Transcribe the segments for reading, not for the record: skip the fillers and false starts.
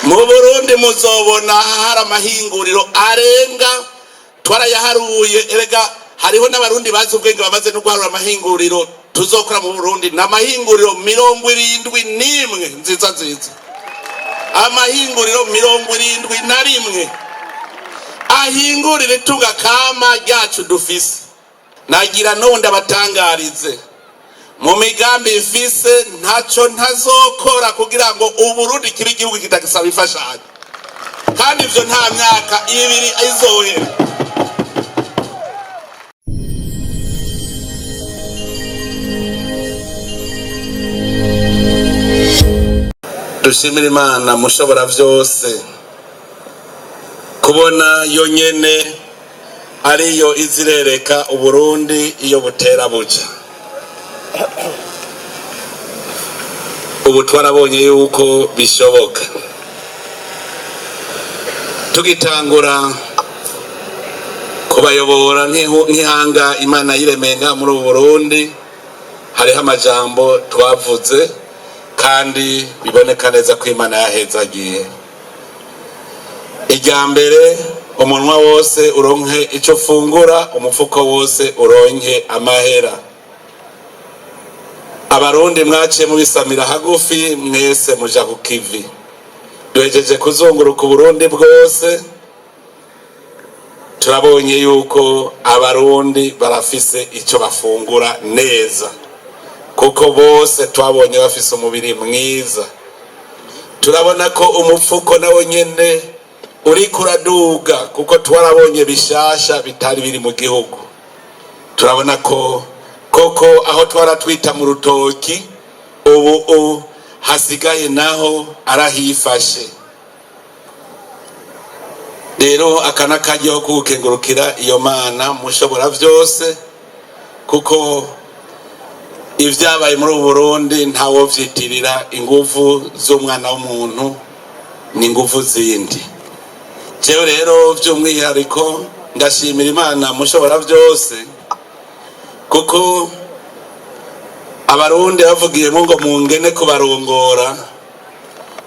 mu Burundi muzobona hari amahinguriro arenga twarayaharuye. Erega hariho n'abarundi bazi ubwenge bamaze no guharura amahinguriro tuzokora mu Burundi n'amahinguriro 71 nziza amahinguriro 71 ahingurira itunga kama ryacu dufise. Nagira nonda batangarize mu migambi ifise ntaco ntazokora kugira ngo Uburundi kibe igihugu kitagisaba ifashanyo, kandi ivyo nta myaka 2 izohera. Dushimira Imana mushobora vyose kubona yonyene ariyo izirereka Uburundi iyo butera buja. Ubu twarabonye yuko bishoboka. Tugitangura kubayobora nkihanga Imana yiremenga muri Burundi, hariho amajambo twavuze kandi biboneka neza ko Imana yahezagiye. Ijya mbere, umunwa wose uronke ico fungura, umufuko wose uronke amahera. Abarundi mwaciye mubisamira hagufi, mwese muja ku kivi. Duhejeje kuzunguruka Uburundi bwose, turabonye yuko abarundi barafise ico bafungura neza, kuko bose twabonye bafise umubiri mwiza. Turabona ko umufuko nawo nyene uri kuraduga, kuko twarabonye bishasha bitari biri mu gihugu. Turabona ko koko aho twaratwita mu rutoki ubu hasigaye naho arahifashe. Rero akana kajyo kukengurukira iyo Mana mushobora vyose, kuko ivyabaye muri Burundi ntawo vyitirira inguvu z'umwana w'umuntu, ni inguvu zindi. Jewe rero vy'umwihariko ndashimira Imana mushobora vyose, kuko abarundi bavugiye ngo mungene kubarongora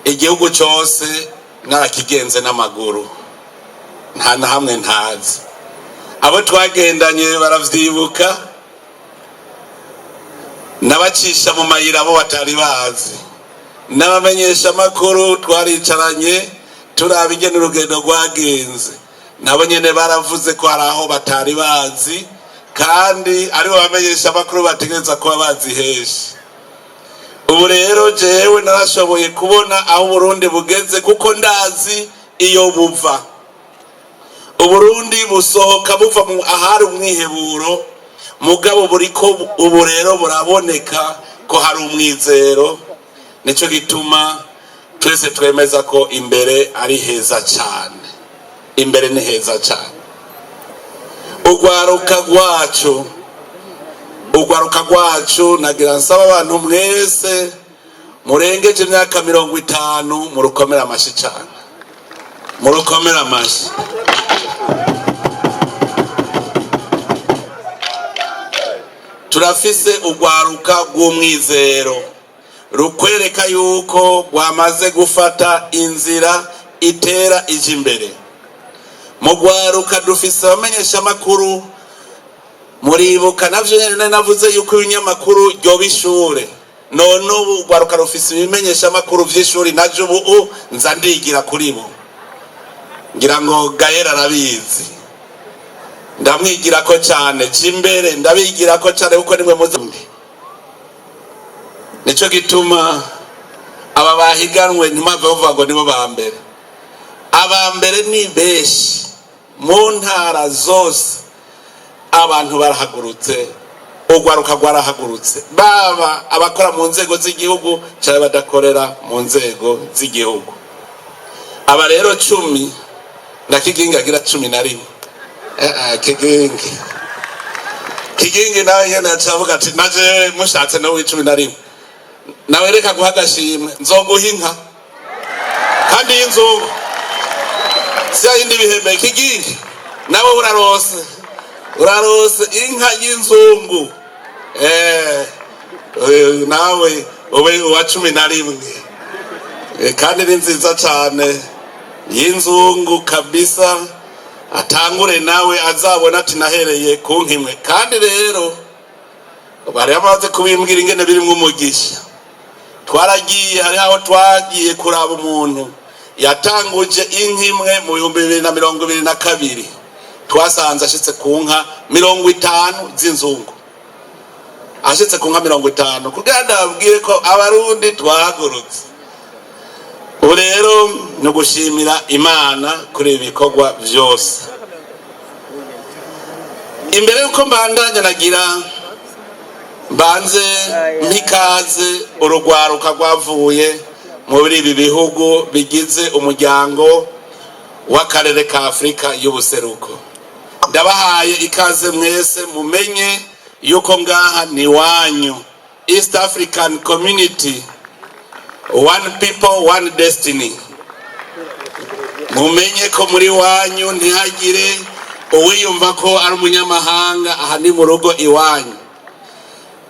igihugu cyose narakigenze n'amaguru, nta na hamwe ntazi. Abo twagendanye baravyibuka, nabacisha mu mayira bo batari bazi, n'abamenyesha makuru twaricaranye turabigena urugendo rwagenze, nabo nyene baravuze ko hari aho batari bazi, kandi aribo bamenyesha makuru bategereza kuba bazi heshi. Ubu rero jewe narashoboye kubona aho Burundi bugeze, kuko ndazi iyo buva. Uburundi busohoka buva mu ahari umwiheburo, mugabo buriko ubu rero buraboneka ko hari umwizero. Nico gituma twese twemeza ko imbere ari heza cyane, imbere ni heza cyane. Ugwaruka rwacu nagira nsaba abantu mwese murengeje imyaka 50 murukomera amashi cyane, murukomera amashi. Turafise ugwaruka rw'umwizero rukwereka yuko rwamaze gufata inzira itera ije imbere. Mugwaruka dufise abamenyesha makuru, muribuka navyo nyene navuze yuko ibinyamakuru ryo bishure. None ubu ugwaruka rufise ibimenyesha makuru vy'ishuri, naje ubu nza ndigira kuri bo. Ngira ngo Gaera arabizi, ndamwigira ko cyane cimbere, ndabigira ko cyane uko nimwe muzumbi. Nico gituma aba bahiganwe ntimave bavuga ngo nibo ba mbere. Aba mbere ni beshi mu ntara zose, abantu barahagurutse, ugwaruka rwarahagurutse, baba abakora mu nzego z'igihugu cyangwa badakorera mu nzego z'igihugu. Aba rero 10 ndakiginga gira 11 kigingi nawe yena cavuga ati naje mushatse nawe 11 nawe reka guhagashimwe nzoguhinka kandi y'inzugu sia yindi bihembe. Kigingi nawe urarose inka y'inzungu, nawe ube wa 11 kandi ni nziza cyane y'inzungu kabisa, atangure nawe azabona ati nahereye ku nkimwe. Kandi rero bari bamaze kubimbwira ingene birimwo umugisha. Twaragiye, hari aho twagiye kuraba umuntu yatanguje inkimwe mu 2022, twasanze ashitse ku nka 50 z'inzungu, ashitse ku nka 50, kugira ndababwire ko abarundi twahagurutse. Ubu rero no gushimira Imana kuri ibikorwa byose. Imbere yuko mbandanya nagira mbanze mpikaze urugwaruka rwavuye muri ibi bihugu bigize umuryango w'akarere ka Afrika y'ubuseruko. Ndabahaye ikaze mwese, mumenye yuko ngaha ni wanyu, East African Community, one people one destiny. Mumenye ko muri wanyu ntihagire uwiyumva ko ari umunyamahanga, aha ni mu rugo iwanyu.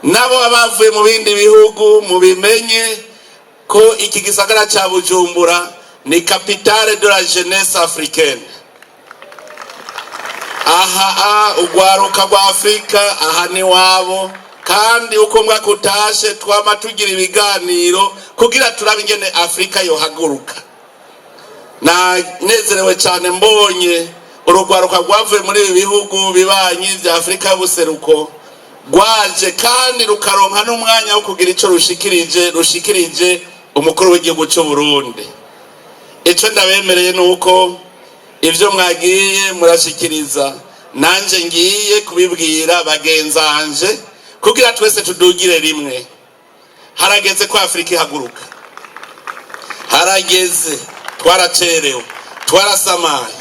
Nabo abavuye mu bindi bihugu mubimenye ko iki gisagara ca Bujumbura ni capitale de la jeunesse africaine. Aha ugwaruka rwa Afrika, aha ni wabo. Kandi uko mwakutashe twama tugira ibiganiro kugira turabe ingene Afrika yohaguruka. Nezerewe cyane mbonye urugwaruka rwavuye muri ibi bihugu bibanyi vya Afrika y'ubuseruko rwaje kandi rukaronka n'umwanya wo kugira ico rushikirije umukuru w'igihugu cy'u Burundi. Ico ndabemereye nuko ivyo mwagiye murashikiriza nanje ngiye kubibwira bagenzanje kugira twese tudugire rimwe. Harageze ko Afrika ihaguruka, harageze, twaracerewe, twarasamaye.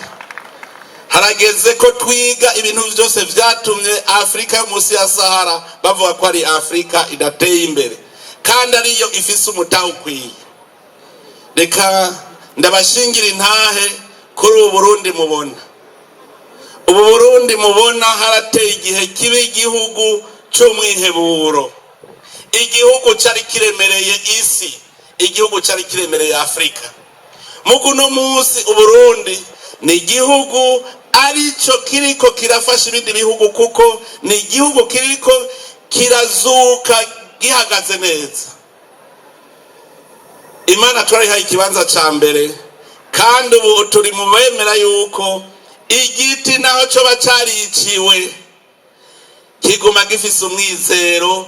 Harageze ko twiga ibintu byose vyatumye Afrika munsi ya Sahara bavuga ko ari Afrika idateye imbere kandi ariyo ifise umutaho ukwiye. Reka ndabashingira intahe kuri ubu Burundi mubona. Ubu Burundi mubona harateye igihe kibi igihugu cy'umwiheburo, igihugu cyari kiremereye isi, igihugu cyari kiremereye Afrika. Muguno munsi Uburundi ni igihugu arico kiriko kirafasha ibindi bihugu, kuko ni igihugu kiriko kirazuka gihagaze neza. Imana twarihaye ikibanza ca mbere, kandi ubu turi mu bemera yuko igiti naho cyo bacariciwe kiguma gifise umwizero,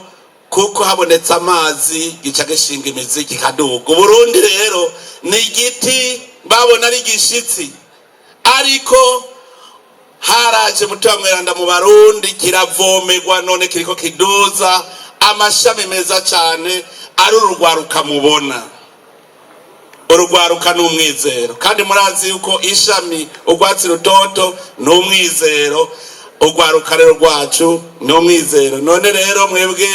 kuko habonetse amazi gica gishinga imizi kikaduga. Uburundi rero ni igiti babona ari gishitsi, ariko haraje Mutima Mweranda mu Barundi kiravomerwa, none kiriko kiduza amashami meza cyane. Ari urugwaruka mubona, urugwaruka n'umwizero, kandi murazi yuko ishami urwatsi rutoto n'umwizero, urwaruka rero rwacu n'umwizero. None rero mwebwe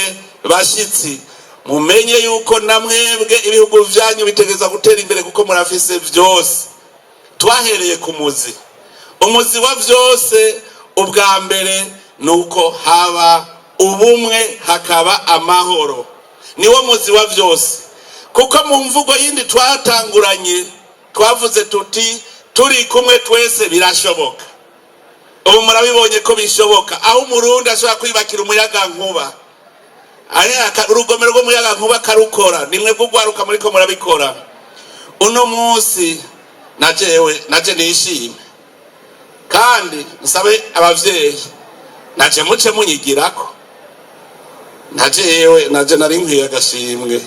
bashitsi mumenye yuko na mwebwe ibihugu vyanyu bitegeza gutera imbere, kuko murafise vyose. Twahereye ku muzi, umuzi wa vyose ubwa mbere nuko haba ubumwe, hakaba amahoro, niwo muzi wa vyose. Kuko mu mvugo yindi twatanguranye twavuze tuti turi kumwe twese birashoboka. Ubu murabibonye ko bishoboka, aho umurundi ashobora kwibakira umuyaga nkuba, urugomero rw'umuyaga nkuba karukora, nimwe bw'ugwaruka muriko murabikora. Uno munsi naje nishime, kandi nsabe abavyeyi naje muce munyigirako. Naje nari nkwiye agashimwe,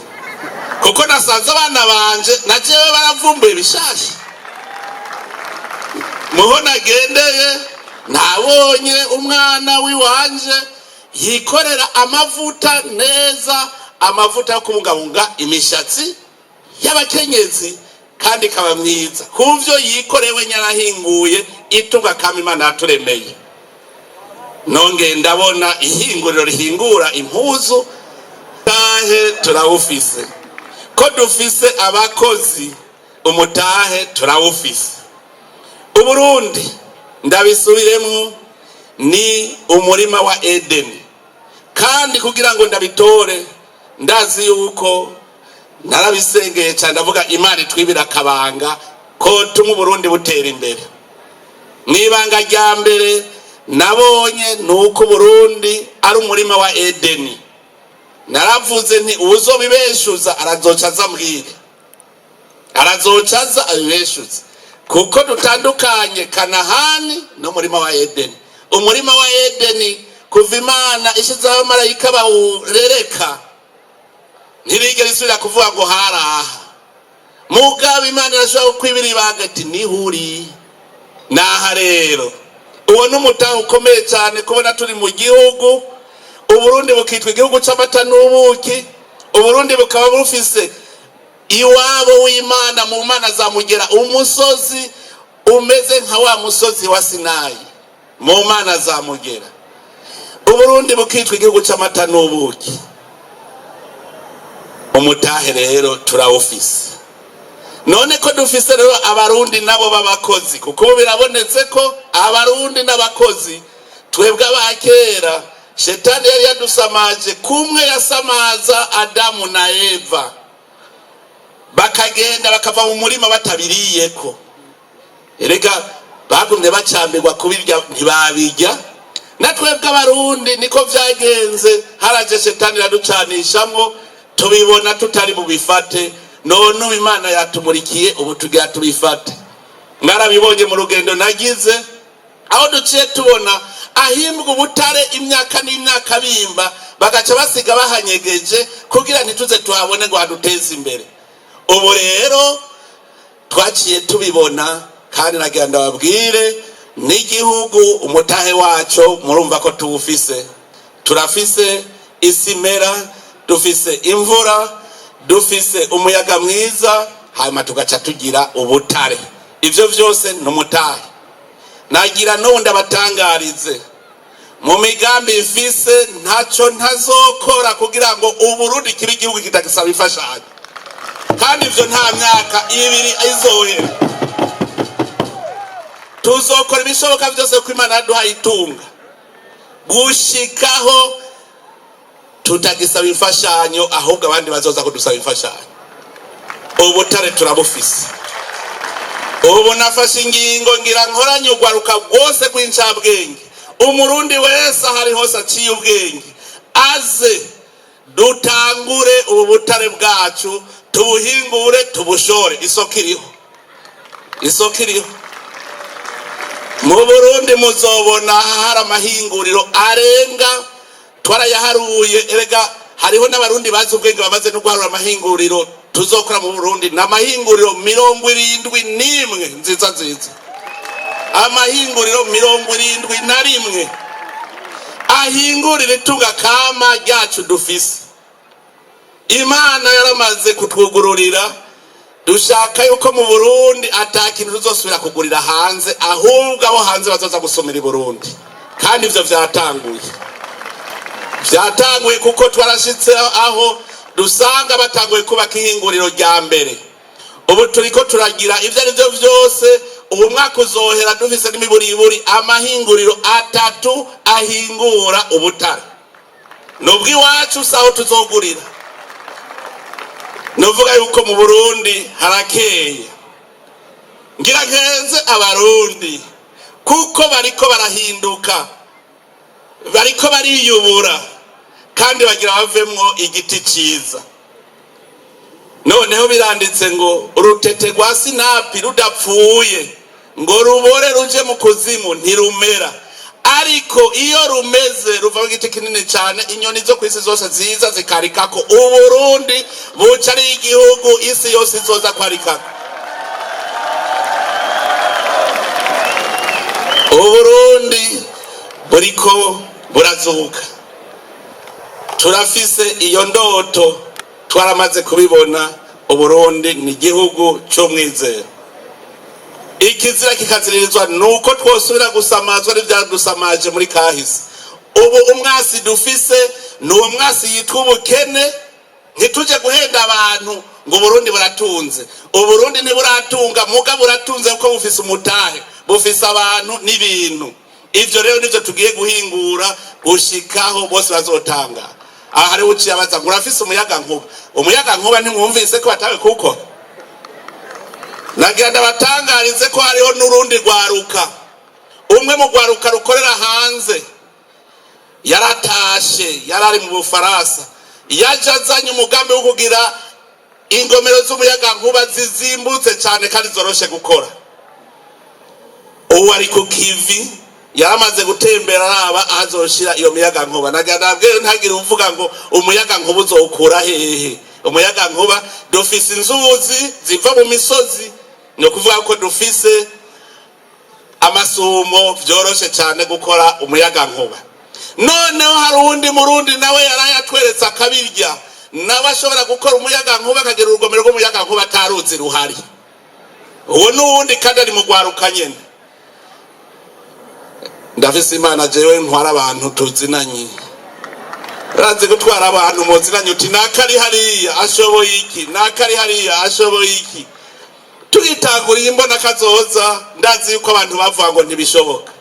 kuko nasanze abana banje najewe baravumbuye bishasha. Muho nagendeye nabonye umwana wiwanje yikorera amavuta neza, amavuta yo kubungabunga imishatsi y'abakenyezi, kandi kaba mwiza kuvyo yikorewe, nyarahinguye itunga kama Imana yaturemeye. Nonge ndabona ihinguriro rihingura impuzu, tahe turawufise. Ko dufise abakozi, umutahe turawufise. Uburundi ndabisubiremwo ni umurima wa Edeni, kandi kugira ngo ndabitore ndazi yuko narabisengeye cyane ndavuga Imana itwibira akabanga ko tumwe Burundi butera imbere. Mwibanga rya mbere nabonye nuko Burundi ari umurima wa Edeni. Naravuze nti uzobibeshuza arazocaza mbwire, arazocaza abibeshuza, kuko dutandukanye Kanahani no murima wa Edeni. Umurima wa Edeni kuva Imana ishizeho abamarayika bawurereka ntirigera isubira kuvuga ngo haraha. Mugabo Imana irashobora kwibira ibanga ati nihuri naha. Rero uwo n'umutahe ukomeye cyane kubona turi mu gihugu Uburundi bukitwa igihugu c'amata n'ubuki. Uburundi bukaba bufise iwabo w'Imana mu Mana zamugera umusozi umeze nka wa musozi wa Sinayi mu Mana zamugera. Uburundi bukitwa igihugu c'amata n'ubuki. Umutahe rero turawufise. None ko dufise rero abarundi nabo babakozi, kuko birabonetse ko abarundi n'abakozi twebwe abakera Shetani yari yadusamaje kumwe yasamaza Adamu na Eva, bakagenda bakava mu murima batabiriyeko. Erega bagumye bacambirwa kubirya ntibabirya. Natwebwe abarundi niko vyagenze, haraje Shetani yaducanishamwo tubibona tutari bubifate. None Imana yatumurikiye ubu tugira tubifate. Mwarabibonye mu rugendo nagize aho duciye tubona ahimbwa ubutare imyaka n'imyaka bimba, bagaca basiga bahanyegeje kugira ntituze tuhabone ngo haduteze imbere. Ubu rero twaciye tubibona, kandi nagira ndababwire n'igihugu umutahe wacu murumva ko tuwufise. Turafise isimera, dufise imvura, dufise umuyaga mwiza, hanyuma tugaca tugira ubutare. Ivyo vyose n'umutahe. Nagira n'undi abatangarize mu migambi mfise ntaco ntazokora kugira ngo Uburundi kibe igihugu kitagisaba imfashanyo, kandi ivyo nta myaka ibiri izohera. Tuzokora ibishoboka vyose ko Imana yaduhaye itunga gushikaho tutagisaba imfashanyo, ahubwo abandi bazoza kudusaba imfashanyo. Ubutare turabufise. Ubu nafashe ingingo ngira nkoranye ugwaruka rwose rw'incabwenge. Umurundi wese ahari hose aciye ubwenge aze dutangure ubu butare bwacu, tubuhingure, tubushore. Isoko iriho. Mu Burundi muzobona hari amahinguriro arenga, twarayaharuye. Erega hariho n'abarundi bazi ubwenge bamaze no guharura amahinguriro tuzokora mu Burundi. N'amahinguriro 71 nziza. Amahinguriro 71 ahingurira itunga kama ryacu dufise. Imana yaramaze kutwugururira. Dushaka yuko mu Burundi atakintu tuzosubira kugurira hanze, ahubwo abo hanze bazoza gusomera i Burundi. Kandi ivyo vyatanguye kuko twarashitse aho dusanga batanguye kubaka ihinguriro rya mbere. Ubu turiko turagira ivyo ari byo vyose. Ubu mwaka uzohera dufise n'imiburiburi amahinguriro 3 ahingura ubutare. Nubwo iwacu saho tuzogurira. Novuga yuko mu Burundi harakeye. Ngira nkenze abarundi kuko bariko barahinduka, bariko bariyubura, kandi bagira bavemwo igiti ciza. Noneho biranditse ngo urutete rwa sinapi rudapfuye ngo rubore ruje mu kuzimu ntirumera, ariko iyo rumeze ruva mu giti kinini cyane inyoni zo kwisi zose ziza zikarikako. Uburundi buca ari igihugu isi yose izoza kwarikako. Uburundi buriko burazuka. Turafise iyo ndoto, twaramaze kubibona. Uburundi ni igihugu c'umwizero. Ikizira kikaziririzwa nuko twosubira gusamazwa n'ivyadusamaje muri kahise. Ubu umwasi dufise nuwo mwasi yitwa ubukene. Ntituje guhenda abantu ngo Burundi buratunze. Uburundi ntiburatunga, muga buratunze kuko bufise umutahe, bufise abantu n'ibintu. Ivyo rero nivyo tugiye guhingura gushikaho bose bazotanga. hari uciye abaza ngo urafise umuyaga nkuba ntimwumvise ko batawe kuko nagira ndabatangarize ko hariho n'urundi rwaruka umwe mu rwaruka rukorera hanze yaratashe yarari mu Bufaransa yaje azanye umugambi wo kugira ingomero z'umuyaga nkuba zizimbutse cyane kandi zoroshe gukora. Ubu ari ku kivi yaramaze gutembera araba azoshira iyo muyaga nkuba. Nagadabwe ntagire uvuga ngo umuyaga nkuba uzokura hehe. Umuyaga nkuba dufise inzuzi ziva mu misozi, no kuvuga ko dufise amasumo vyoroshe cyane gukora umuyaga nkuba. Noneho hari undi murundi nawe yarayatweretse akabirya, nawe ashobora gukora umuyaga nkuba akagira urugomero rw'umuyaga nkuba ataruzi ruhari. Uwo n'uwundi kandi ari mu rwaruka nyene. Ndafise Imana jewe ntwara abantu tuzinanye. Raze gutwara abantu muzinanye uti nakari hariya ashoboye iki, nakari hariya ashoboye iki. Tugitanguriye imbona kazoza ndazi yuko abantu bavuga ngo ntibishoboka.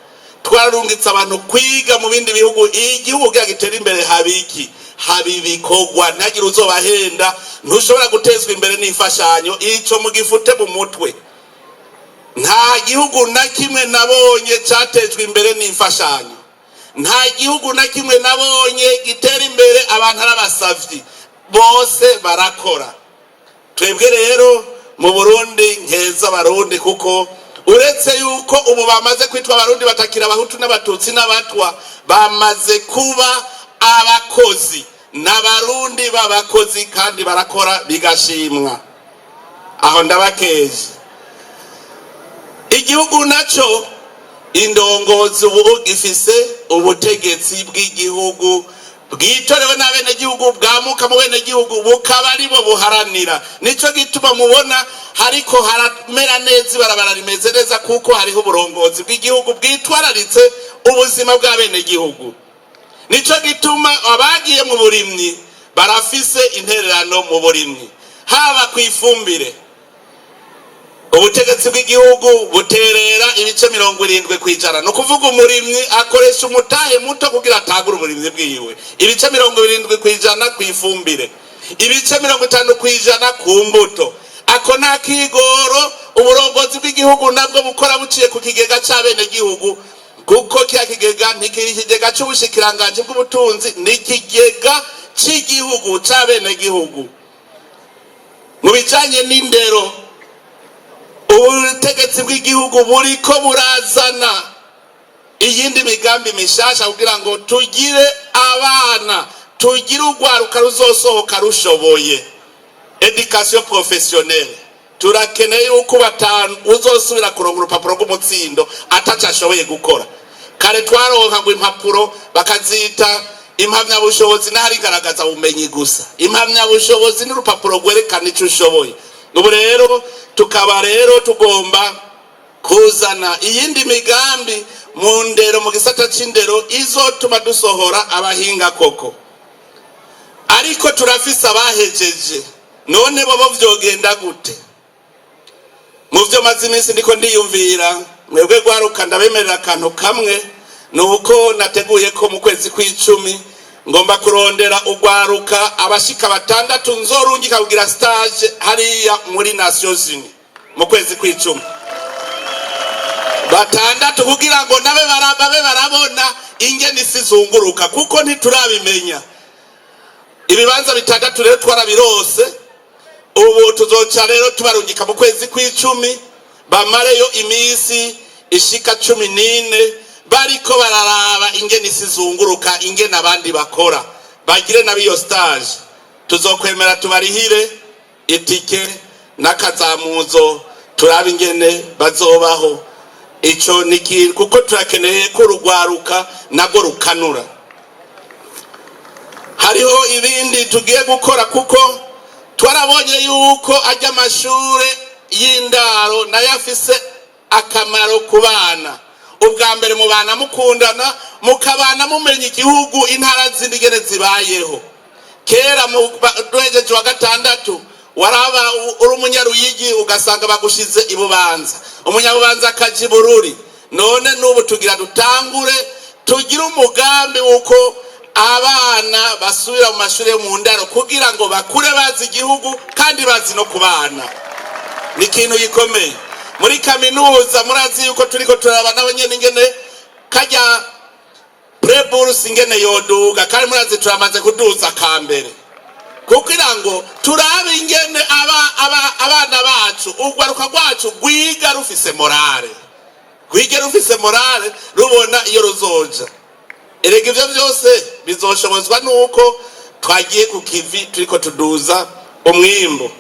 Twararungitse abantu kwiga mu bindi bihugu, igihugu gitera imbere habiki habibikogwa nagira uzobahenda, ntushobora gutezwa imbere n'imfashanyo ico mugifute mu mutwe. Nta gihugu na kimwe nabonye cyatejwe imbere n'imfashanyo, nta gihugu na kimwe nabonye gitera imbere abantu arabasavyi, bose barakora. Twebwe rero mu Burundi nkeza abarundi kuko uretse yuko ubu bamaze kwitwa abarundi batakira abahutu n'abatutsi n'abatwa, bamaze kuba abakozi n'abarundi b'abakozi kandi barakora bigashimwa. Aho ndabakeje. Igihugu naco indongozi ubu gifise ubutegetsi bw'igihugu bwitorewe n'abene gihugu bwamuka mu bene gihugu bukaba ari bo buharanira. Nico gituma mubona hariko haramera neza barabara rimeze neza kuko hariho uburongozi bw'igihugu bwitwararitse ubuzima bw'abene gihugu. Nico gituma abagiye mu burimyi barafise intererano mu burimyi, haba kwifumbire. Ubutegetsi bw'igihugu buterera ibice 70%, no kuvuga umurimyi akoresha umutahe muto kugira atagura uburimyi bwiwe. Ibice 70% kwifumbire, ibice 50% ku mbuto. Ako nakigoro uburongozi bw'igihugu nabwo bukora buciye ku kigega c'abene gihugu, kuko kya kigega ntikiri kigega c'ubushikiranganje bw'ubutunzi, ni kigega c'igihugu c'abene gihugu. Mu bijanye n'indero, ubutegetsi bw'igihugu buriko burazana iyindi migambi mishasha kugira ngo tugire abana, tugire urwaruka ruzosohoka rushoboye. Education professionnelle, turakeneye yuko batanu uzosubira kuronka urupapuro rw'umutsindo ataca ashoboye gukora. Kare twaronka ngo impapuro bakazita impamyabushobozi n'ahari garagaza ubumenyi gusa. Impamyabushobozi n'urupapuro rwerekana ico ushoboye. Ubu rero tukaba rero tugomba kuzana iyindi migambi mu ndero, mu gisata c'indero izotuma dusohora abahinga koko. Ariko turafise abahejeje, none bobo vyogenda gute? Mu vyo maze iminsi ndiko ndiyumvira, mwebwe gwaruka ndabemerera akantu kamwe, nuko nateguye ko mu kwezi kw'icumi ngomba kurondera ugwaruka abashika 6 nzorungika kugira stage hariya muri Nations Unies mu kwezi kw'icumi. 6 kugira ngo nabe barabona ingene isizunguruka, kuko ntiturabimenya. Ibibanza 6 rero twarabirose, ubu tuzoca rero tubarungika mu kwezi kw'icumi, bamareyo imisi ishika 14 bariko bararaba ingene isizunguruka, ingene abandi bakora, bagire nabiyo stage. Tuzokwemera tubarihire itike n'akazamuzo, turabe ingene bazobaho. Ico niki kuko turakeneye ko rugwaruka nago rukanura. Hariho ibindi tugiye gukora kuko twarabonye yuko ajya amashure y'indaro nayo afise akamaro ku bana. Ubwa mbere mu bana mukundana, mukabana mumenya igihugu intara zindi gene zibayeho. Kera mu rwejeje wa 6 waraba uri umunyaruyigi ugasanga bagushize ibubanza, umunyabubanza akaji Bururi. None nubu tugira dutangure, tugira umugambi uko abana basubira mu mashuri yo mu ndaro kugira ngo bakure bazi igihugu kandi bazi no kubana. Ni ikintu gikomeye. Muri kaminuza murazi yuko turiko turaba nabo nyene ingene kajya preburse ingene yoduga, kandi murazi turamaze kuduza kambere kugira ngo turabe ingene abana bacu urwaruka rwacu rwiga rufise morale, rubona iyo ruzoja. Erega ivyo vyose bizoshobozwa nuko twagiye ku kivi turiko tuduza umwimbo.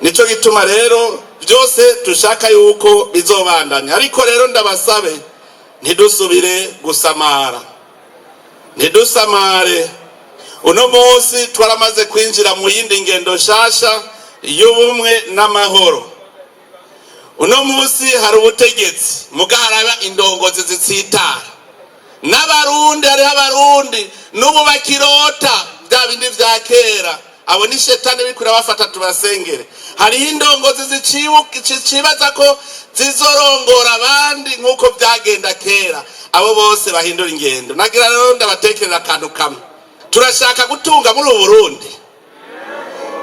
Nico gituma rero byose tushaka yuko bizobandanya. Ariko rero ndabasabe ntidusubire ntidusamare. Uno munsi twaramaze kwinjira mu yindi ngendo shasha y'ubumwe n'amahoro. Uno munsi hari ubutegetsi mugaharaba indongozi zitsitara n'abarundi, hariho abarundi n'ubu bakirota bya bindi vya kera. Abo ni shetani bikura bafata tubasengere. Hariho indongozi zicibaza ko zizorongora abandi nk'uko byagenda kera. Abo bose bahindura ingendo. Nagira rero ndabatekerera akantu kamwe. Turashaka gutunga muri Burundi.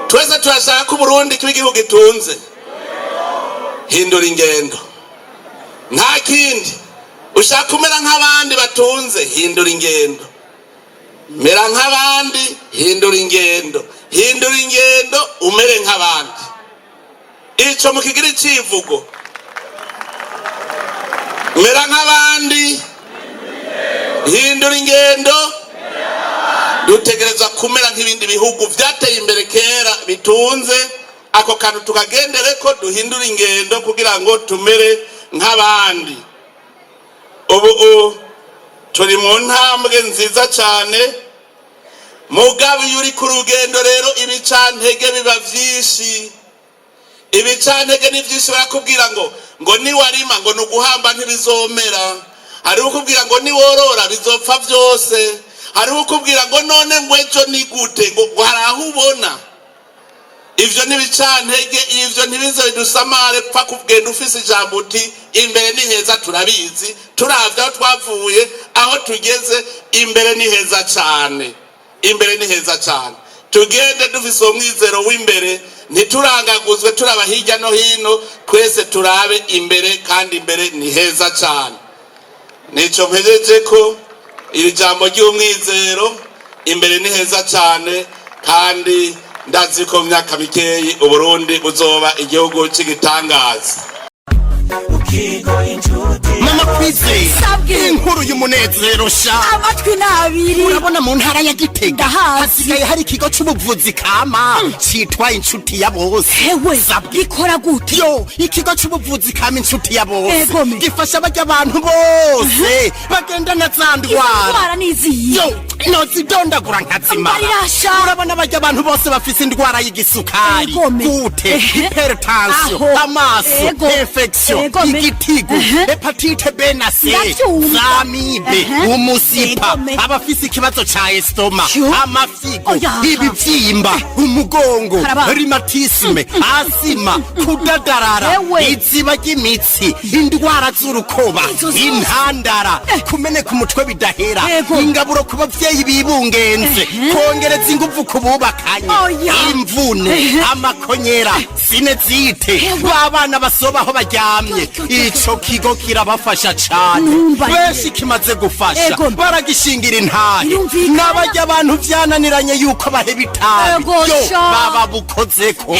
Twese turashaka ko Burundi kiba igihugu gitunze. Hindura ingendo. Nta kindi. Ushaka kumera nk'abandi batunze, hindura ingendo. Mera nk'abandi, hindura ingendo. Hindura ingendo umere nk'abandi. Ico mukigira icivugo. Mera nk'abandi, hindura ingendo. Dutegereza kumera nk'ibindi bihugu vyateye imbere kera bitunze. Ako kantu tukagendere ko duhindura ingendo kugira ngo tumere nk'abandi. Ubu turi mu ntambwe nziza cyane. Mugabe yuri ku rugendo rero ibicantege biba vyinshi. Ibicantege ni vyinshi barakubwira ngo niwarima ngo nuguhamba ntibizomera. Hari ukubwira ngo niworora bizopfa vyose. Hari ukubwira ngo none ngwejo ni gute ngo haraho ubona. Ivyo nibicantege, ivyo ntibizo bidusamare pfa kugenda ufise ijambo uti imbere ni heza turabizi. Turavya twavuye aho tugeze imbere ni heza cyane. Imbere ni heza cyane. Tugende dufise umwizero w'imbere, ntiturangaguzwe turaba hirya no hino, twese turabe imbere kandi imbere ni heza cyane. Nico mpejeje ko iri jambo ry'umwizero, imbere ni heza cyane, kandi ndazi ko myaka mikeyi Uburundi buzoba igihugu cy'igitangaza. Mama Kwizera, inkuru y'umunezero sha amatwi nabiri. Urabona mu ntara ya Gitega hasigaye hari ikigo c'ubuvuzi kama citwa Inshuti ya Bose. Hewe gikora gute? Yo, ikigo c'ubuvuzi kama Inshuti ya Bose gifasha barya abantu bose bagenda na zandwara. Yo, nozidondagura nkazima. Urabona barya abantu bose bafise indwara y'igisukari, gute, hypertension, amaso, infection, igitigu, hepatite B na C, zamibe, umusipa, abafise ikibazo ca estoma, amafigo, ibivyimba, umugongo, rheumatisme, asima, kudadarara, iziba ry'imitsi, indwara z'urukoba, intandara, kumeneka umutwe bidahera, ingaburo ku bavyeyi bibungenze, kongereza inguvu ku bubakanye, imvune, amakonyera, sinezite, babana basobaho baryamye. Ico kigo kirabafasha cane, benshi kimaze gufasha baragishingira intahe. N'abarya abantu vyananiranye yuko baheba itabi, yo baba bukozeko.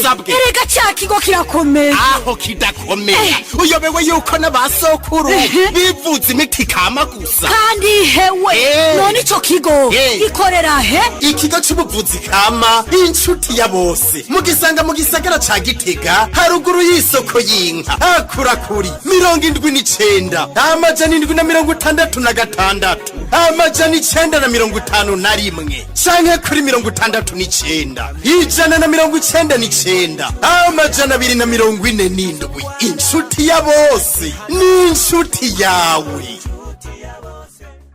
Sabwe erega cya kigo kirakomeye. Aho kidakomeye uyobewe yuko n'abasokuru bivuza imiti kama gusa. Kandi hewe none ico kigo gikorera he? Ikigo c'ubuvuzi kama Inshuti ya Bose mugisanga mu gisagara ca Gitega haruguru y'isoko y'inka. Akurakuri 79 amajana 766 amajana 951 canke kuri 69 ijana na 99 amajana 247. Inshuti ya Bose ni inshuti yawe.